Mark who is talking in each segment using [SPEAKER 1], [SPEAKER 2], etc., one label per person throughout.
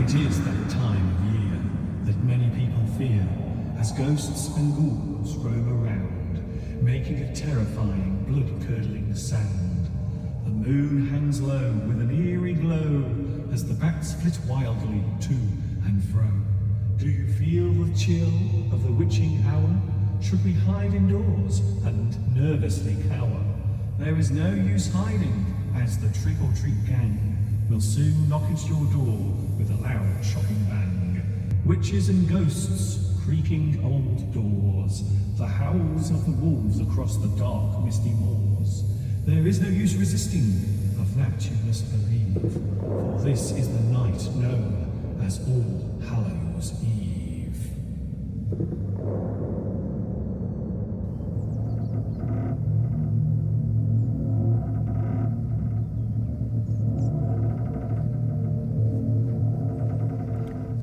[SPEAKER 1] It is that time of year that many people fear, as ghosts and ghouls roam around, making a terrifying, blood-curdling sound. The moon hangs low with an eerie glow, as the bats flit wildly to and fro. Do you feel the chill of the witching hour? Should we hide indoors and nervously cower? There is no use hiding, as the trick-or-treat gang will soon knock at your door with a loud shocking bang. Witches and ghosts, creaking old doors, the howls of the wolves across the dark, misty moors. There is no use resisting, of that you must believe, for this is the night known as All Hallows Eve.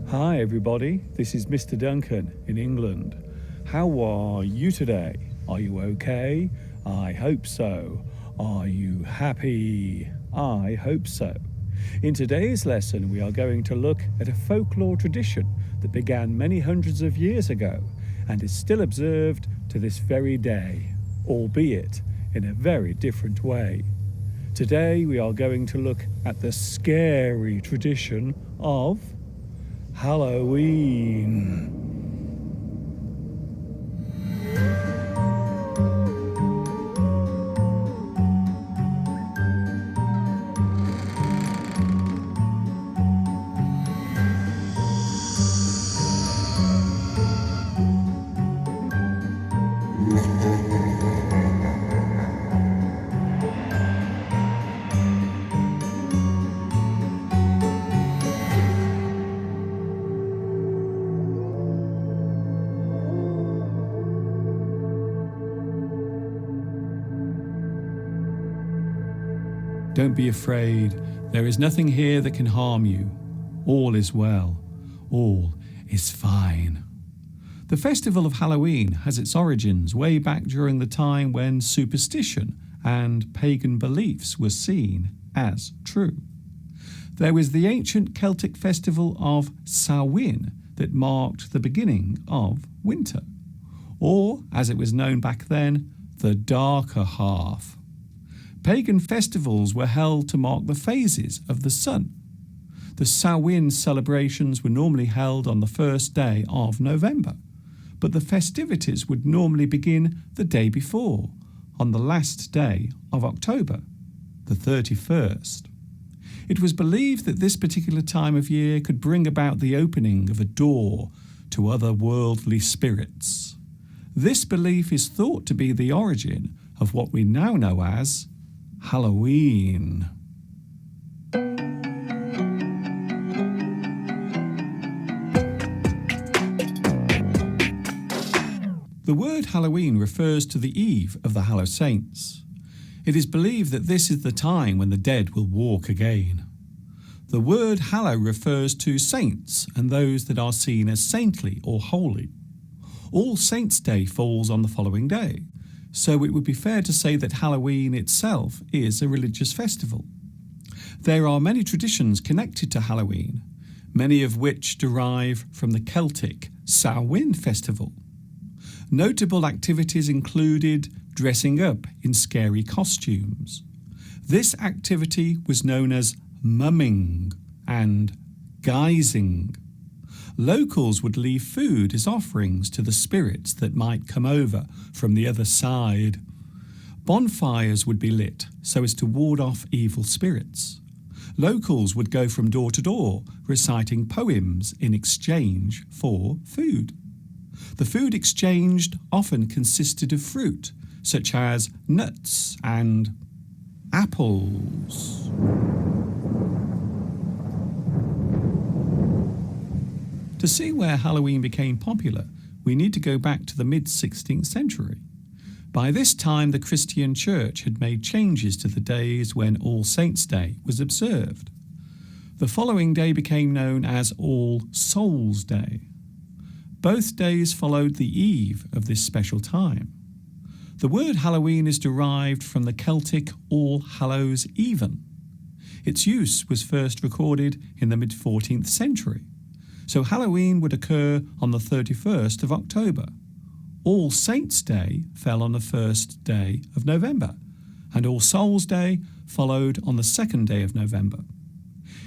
[SPEAKER 1] Hi everybody, this is Mr. Duncan in England. How are you today? Are you okay? I hope so. Are you happy? I hope so. In today's lesson we are going to look at a folklore tradition that began many hundreds of years ago and is still observed to this very day, albeit in a very different way. Today we are going to look at the scary tradition of Halloween. Don't be afraid. There is nothing here that can harm you. All is well. All is fine. The festival of Halloween has its origins way back during the time when superstition and pagan beliefs were seen as true. There was the ancient Celtic festival of Samhain that marked the beginning of winter, or, as it was known back then, the darker half. Pagan festivals were held to mark the phases of the sun. The Samhain celebrations were normally held on the first day of November, but the festivities would normally begin the day before, on the last day of October, the 31st. It was believed that this particular time of year could bring about the opening of a door to otherworldly spirits. This belief is thought to be the origin of what we now know as Halloween. The word Halloween refers to the eve of the Hallow Saints. It is believed that this is the time when the dead will walk again. The word hallow refers to saints and those that are seen as saintly or holy. All Saints' Day falls on the following day, so it would be fair to say that Halloween itself is a religious festival. There are many traditions connected to Halloween, many of which derive from the Celtic Samhain festival. Notable activities included dressing up in scary costumes. This activity was known as mumming and guising. Locals would leave food as offerings to the spirits that might come over from the other side. Bonfires would be lit so as to ward off evil spirits. Locals would go from door to door reciting poems in exchange for food. The food exchanged often consisted of fruit, such as nuts and apples. To see where Halloween became popular, we need to go back to the mid-16th century. By this time, the Christian Church had made changes to the days when All Saints' Day was observed. The following day became known as All Souls' Day. Both days followed the eve of this special time. The word Halloween is derived from the Celtic All Hallows Even. Its use was first recorded in the mid-14th century, so Halloween would occur on the 31st of October. All Saints' Day fell on the first day of November, and All Souls' Day followed on the second day of November.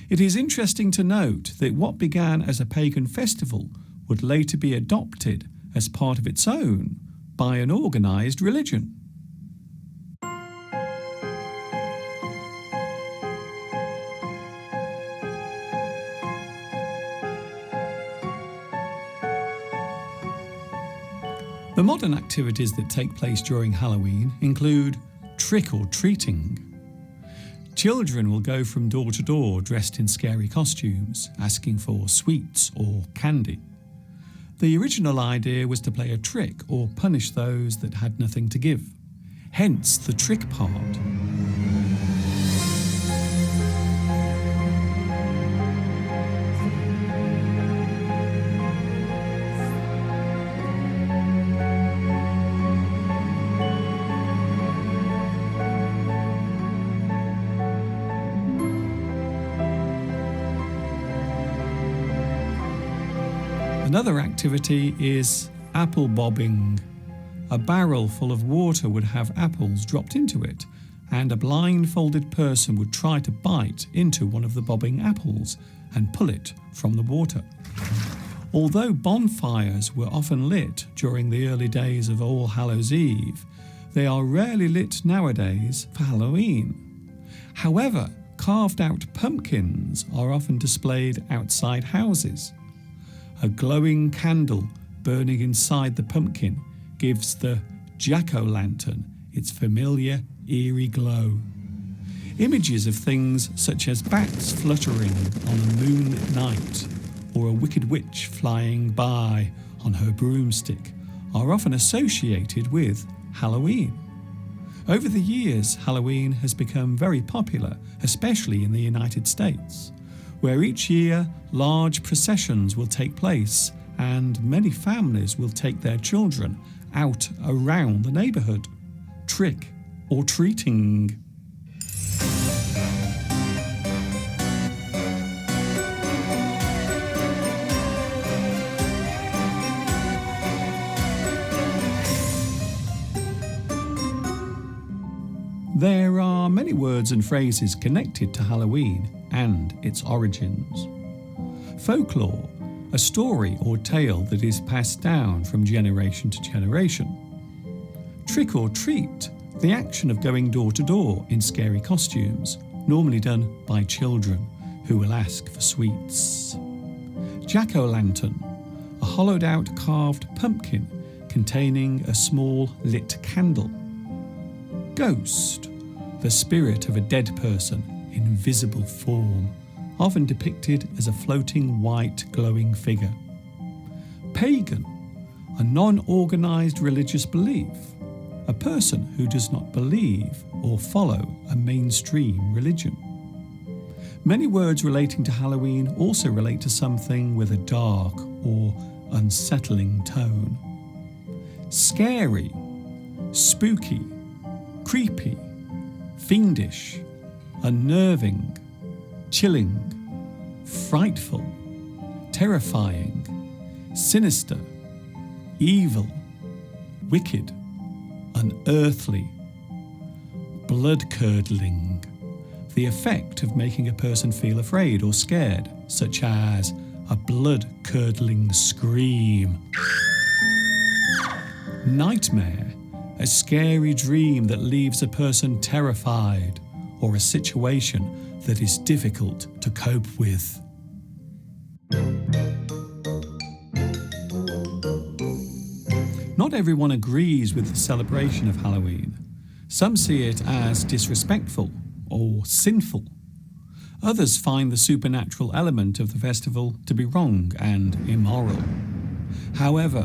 [SPEAKER 1] It is interesting to note that what began as a pagan festival would later be adopted as part of its own by an organised religion. The modern activities that take place during Halloween include trick-or-treating. Children will go from door to door dressed in scary costumes, asking for sweets or candy. The original idea was to play a trick or punish those that had nothing to give, hence the trick part. Another activity is apple bobbing. A barrel full of water would have apples dropped into it, and a blindfolded person would try to bite into one of the bobbing apples and pull it from the water. Although bonfires were often lit during the early days of All Hallows' Eve, they are rarely lit nowadays for Halloween. However, carved-out pumpkins are often displayed outside houses. A glowing candle burning inside the pumpkin gives the jack-o'-lantern its familiar, eerie glow. Images of things such as bats fluttering on a moonlit night or a wicked witch flying by on her broomstick are often associated with Halloween. Over the years, Halloween has become very popular, especially in the United States, where each year large processions will take place and many families will take their children out around the neighbourhood, trick or treating. There are many words and phrases connected to Halloween and its origins. Folklore, a story or tale that is passed down from generation to generation. Trick or treat, the action of going door to door in scary costumes, normally done by children who will ask for sweets. Jack-o'-lantern, a hollowed out carved pumpkin containing a small lit candle. Ghost, the spirit of a dead person in visible form, often depicted as a floating white glowing figure. Pagan, a non-organised religious belief, a person who does not believe or follow a mainstream religion. Many words relating to Halloween also relate to something with a dark or unsettling tone. Scary, spooky, creepy, fiendish, unnerving, chilling, frightful, terrifying, sinister, evil, wicked, unearthly, blood-curdling, the effect of making a person feel afraid or scared, such as a blood-curdling scream. Nightmare, a scary dream that leaves a person terrified, or a situation that is difficult to cope with. Not everyone agrees with the celebration of Halloween. Some see it as disrespectful or sinful. Others find the supernatural element of the festival to be wrong and immoral. However,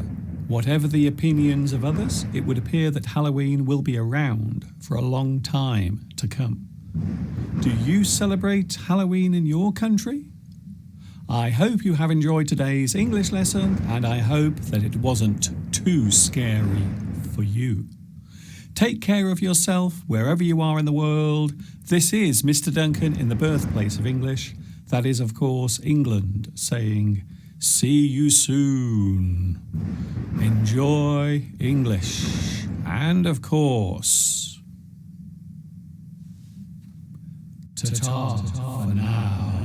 [SPEAKER 1] whatever the opinions of others, it would appear that Halloween will be around for a long time to come. Do you celebrate Halloween in your country? I hope you have enjoyed today's English lesson, and I hope that it wasn't too scary for you. Take care of yourself wherever you are in the world. This is Mr. Duncan in the birthplace of English. That is, of course, England, saying, see you soon. Enjoy English. And, of course, ta-ta for now.